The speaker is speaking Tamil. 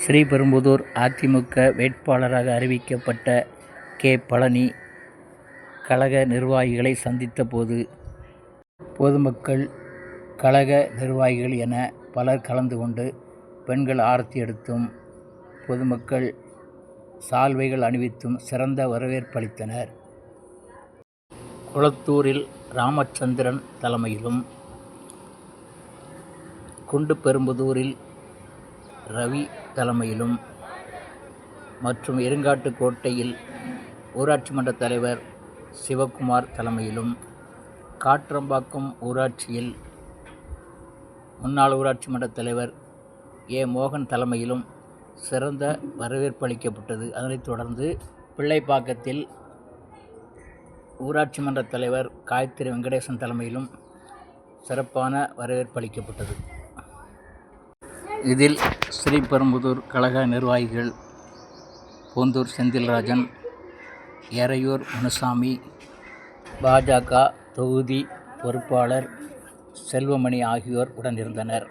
ஸ்ரீபெரும்புதூர் அதிமுக வேட்பாளராக அறிவிக்கப்பட்ட கே. பழனி கழக நிர்வாகிகளை சந்தித்த போது பொதுமக்கள், கழக நிர்வாகிகள் என பலர் கலந்து கொண்டு பெண்கள் ஆரத்தி எடுத்தும், பொதுமக்கள் சால்வைகள் அணிவித்தும் சிறந்த வரவேற்பளித்தனர். குளத்தூரில் ராமச்சந்திரன் தலைமையிலும், குண்டுபெரும்புதூரில் ரவி தலைமையிலும் மற்றும் இருங்காட்டுக்கோட்டையில் ஊராட்சி மன்ற தலைவர் சிவக்குமார் தலைமையிலும், காட்ரம்பாக்கம் ஊராட்சியில் முன்னாள் ஊராட்சி மன்ற தலைவர் ஏ. மோகன் தலைமையிலும் சிறந்த வரவேற்பு அளிக்கப்பட்டது. அதனைத் தொடர்ந்து பிள்ளைப்பாக்கத்தில் ஊராட்சி மன்ற தலைவர் காயத்ரி வெங்கடேசன் தலைமையிலும் சிறப்பான வரவேற்பு அளிக்கப்பட்டது. இதில் ஸ்ரீபெரும்புதூர் கழக நிர்வாகிகள் பூந்தூர் செந்தில்ராஜன், எறையூர் முனுசாமி, பாஜக தொகுதி பொறுப்பாளர் செல்வமணி ஆகியோர் உடனிருந்தனர்.